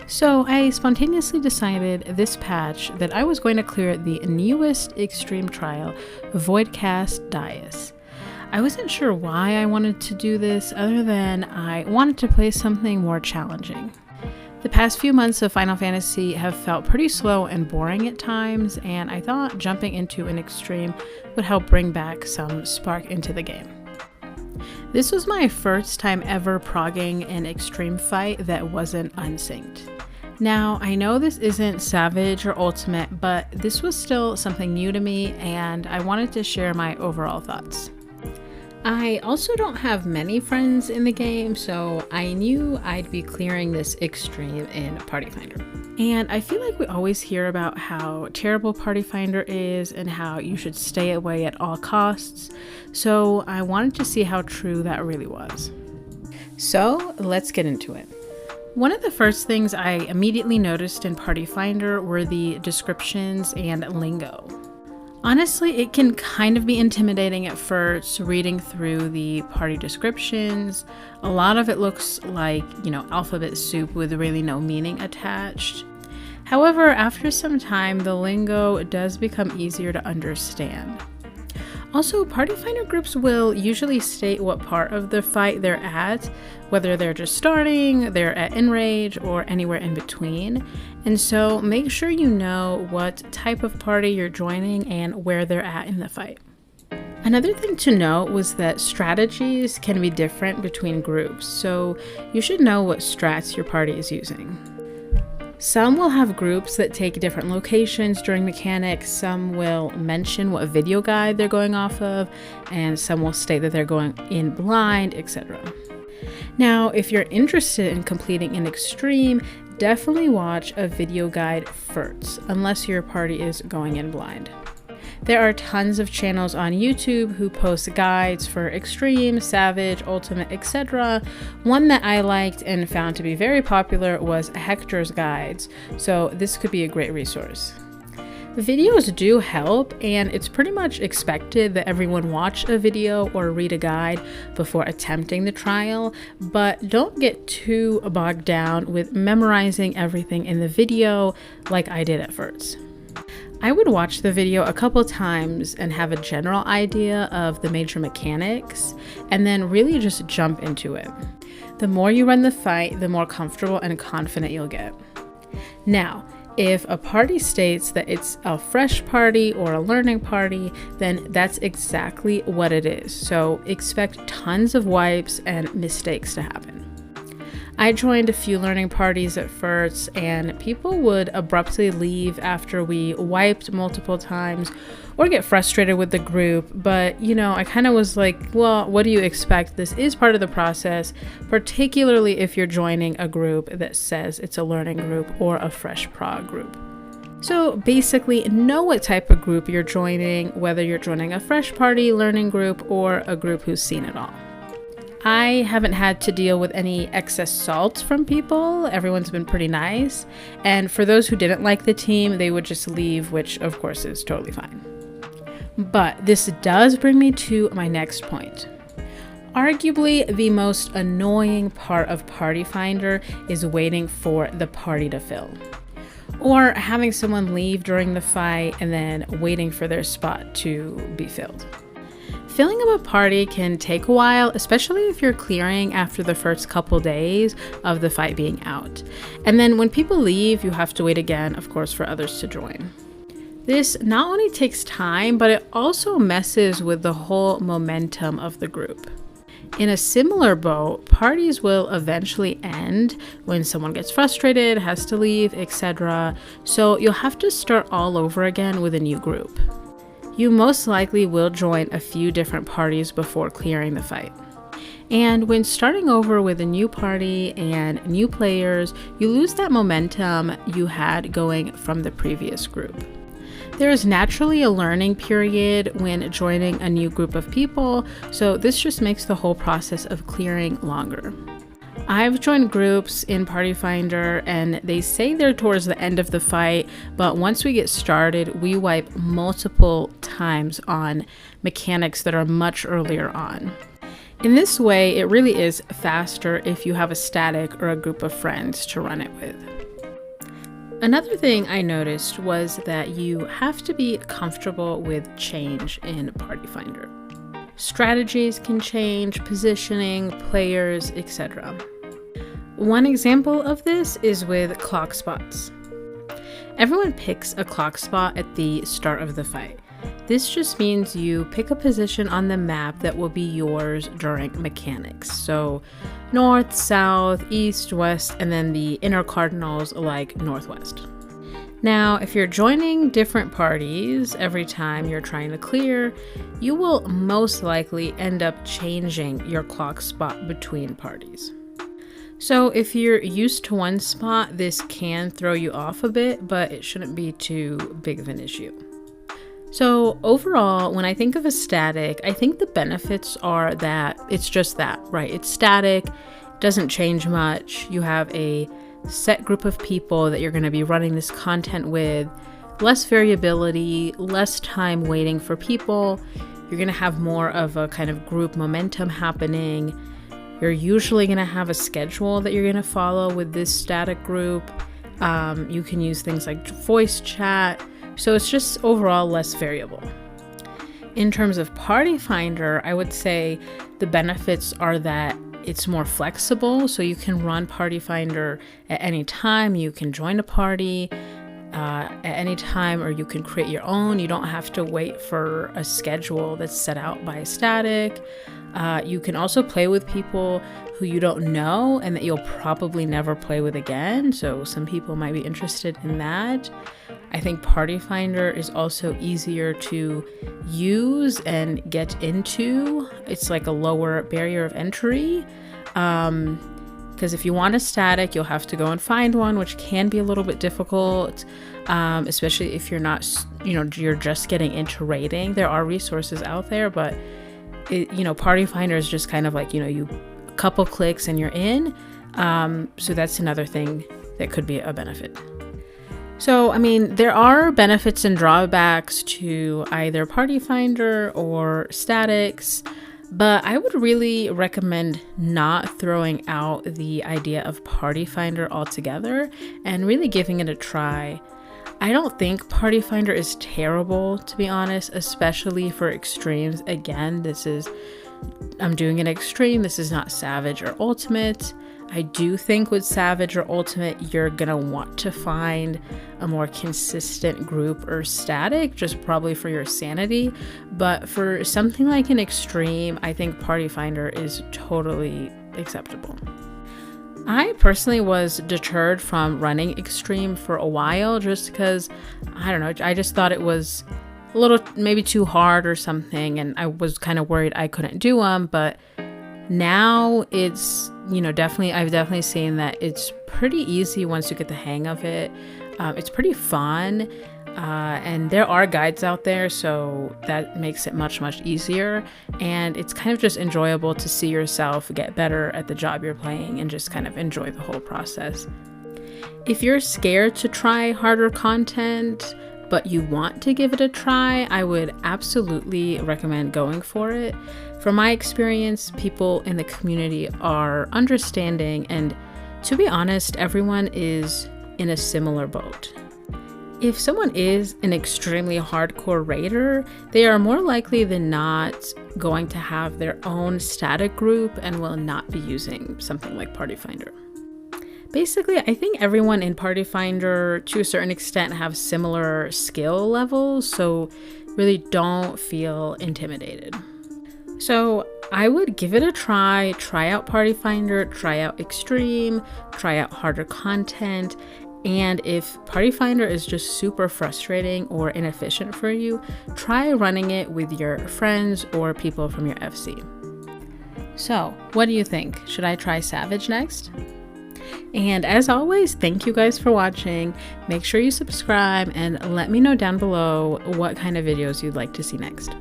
So I spontaneously decided this patch that I was going to clear the newest extreme trial, Voidcast Dias. I wasn't sure why I wanted to do this other than I wanted to play something more challenging. The past few months of Final Fantasy have felt pretty slow and boring at times, and I thought jumping into an extreme would help bring back some spark into the game. This was my first time ever progging an extreme fight that wasn't unsynced. Now, I know this isn't Savage or Ultimate, but this was still something new to me, and I wanted to share my overall thoughts. I also don't have many friends in the game, so I knew I'd be clearing this extreme in Party Finder. And I feel like we always hear about how terrible Party Finder is and how you should stay away at all costs, so I wanted to see how true that really was. So let's get into it. One of the first things I immediately noticed in Party Finder were the descriptions and lingo. Honestly, it can kind of be intimidating at first reading through the party descriptions. A lot of it looks like, alphabet soup with really no meaning attached. However, after some time, the lingo does become easier to understand. Also, Party Finder groups will usually state what part of the fight they're at, whether they're just starting, they're at Enrage, or anywhere in between. And so make sure you know what type of party you're joining and where they're at in the fight. Another thing to note was that strategies can be different between groups, so you should know what strats your party is using. Some will have groups that take different locations during mechanics, some will mention what video guide they're going off of, and some will state that they're going in blind, etc. Now, if you're interested in completing an extreme, definitely watch a video guide first, unless your party is going in blind. There are tons of channels on YouTube who post guides for Extreme, Savage, Ultimate, etc. One that I liked and found to be very popular was Hector's Guides, so this could be a great resource. The videos do help, and it's pretty much expected that everyone watch a video or read a guide before attempting the trial, but don't get too bogged down with memorizing everything in the video like I did at first. I would watch the video a couple times and have a general idea of the major mechanics, and then really just jump into it. The more you run the fight, the more comfortable and confident you'll get. Now, if a party states that it's a fresh party or a learning party, then that's exactly what it is. So expect tons of wipes and mistakes to happen. I joined a few learning parties at first, and people would abruptly leave after we wiped multiple times or get frustrated with the group. But, I kind of was like, well, what do you expect? This is part of the process, particularly if you're joining a group that says it's a learning group or a fresh prog group. So basically, know what type of group you're joining, whether you're joining a fresh party, learning group, or a group who's seen it all. I haven't had to deal with any excess salt from people. Everyone's been pretty nice. And for those who didn't like the team, they would just leave, which of course is totally fine. But this does bring me to my next point. Arguably, the most annoying part of Party Finder is waiting for the party to fill, or having someone leave during the fight and then waiting for their spot to be filled. Filling up a party can take a while, especially if you're clearing after the first couple days of the fight being out. And then when people leave, you have to wait again, of course, for others to join. This not only takes time, but it also messes with the whole momentum of the group. In a similar boat, parties will eventually end when someone gets frustrated, has to leave, etc. So you'll have to start all over again with a new group. You most likely will join a few different parties before clearing the fight. And when starting over with a new party and new players, you lose that momentum you had going from the previous group. There is naturally a learning period when joining a new group of people, so this just makes the whole process of clearing longer. I've joined groups in Party Finder and they say they're towards the end of the fight, but once we get started, we wipe multiple times on mechanics that are much earlier on. In this way, it really is faster if you have a static or a group of friends to run it with. Another thing I noticed was that you have to be comfortable with change in Party Finder. Strategies can change, positioning, players, etc. One example of this is with clock spots. Everyone picks a clock spot at the start of the fight. This just means you pick a position on the map that will be yours during mechanics. So north, south, east, west, and then the inner cardinals like northwest. Now, if you're joining different parties every time you're trying to clear, you will most likely end up changing your clock spot between parties. So if you're used to one spot, this can throw you off a bit, but it shouldn't be too big of an issue. So overall, when I think of a static, I think the benefits are that it's just that, right? It's static, doesn't change much. You have a set group of people that you're going to be running this content with, less variability, less time waiting for people. You're going to have more of a kind of group momentum happening. You're usually going to have a schedule that you're going to follow with this static group. You can use things like voice chat. So it's just overall less variable. In terms of Party Finder, I would say the benefits are that it's more flexible. So you can run Party Finder at any time. You can join a party at any time, or you can create your own. You don't have to wait for a schedule that's set out by a static. You can also play with people who you don't know and that you'll probably never play with again. So some people might be interested in that. I think Party Finder is also easier to use and get into. It's like a lower barrier of entry. Because if you want a static, you'll have to go and find one, which can be a little bit difficult, especially if you're not, you're just getting into raiding. There are resources out there, but Party Finder is just kind of like, you a couple clicks and you're in. So that's another thing that could be a benefit. So, there are benefits and drawbacks to either Party Finder or statics, but I would really recommend not throwing out the idea of Party Finder altogether and really giving it a try. I don't think Party Finder is terrible, to be honest, especially for extremes. Again, I'm doing an extreme. This is not Savage or Ultimate. I do think with Savage or Ultimate, you're going to want to find a more consistent group or static, just probably for your sanity. But for something like an extreme, I think Party Finder is totally acceptable. I personally was deterred from running extreme for a while just because, I don't know, I just thought it was a little maybe too hard or something, and I was kind of worried I couldn't do them. But now it's, I've definitely seen that it's pretty easy once you get the hang of it. It's pretty fun, and there are guides out there, so that makes it much, much easier. And it's kind of just enjoyable to see yourself get better at the job you're playing and just kind of enjoy the whole process. If you're scared to try harder content, but you want to give it a try, I would absolutely recommend going for it. From my experience, people in the community are understanding, and to be honest, everyone is in a similar boat. If someone is an extremely hardcore raider, they are more likely than not going to have their own static group and will not be using something like Party Finder. Basically, I think everyone in Party Finder, to a certain extent, have similar skill levels, so really don't feel intimidated. So I would give it a try out Party Finder, try out Extreme, try out harder content, and if Party Finder is just super frustrating or inefficient for you, try running it with your friends or people from your FC. So, what do you think? Should I try Savage next? And as always, thank you guys for watching. Make sure you subscribe and let me know down below what kind of videos you'd like to see next.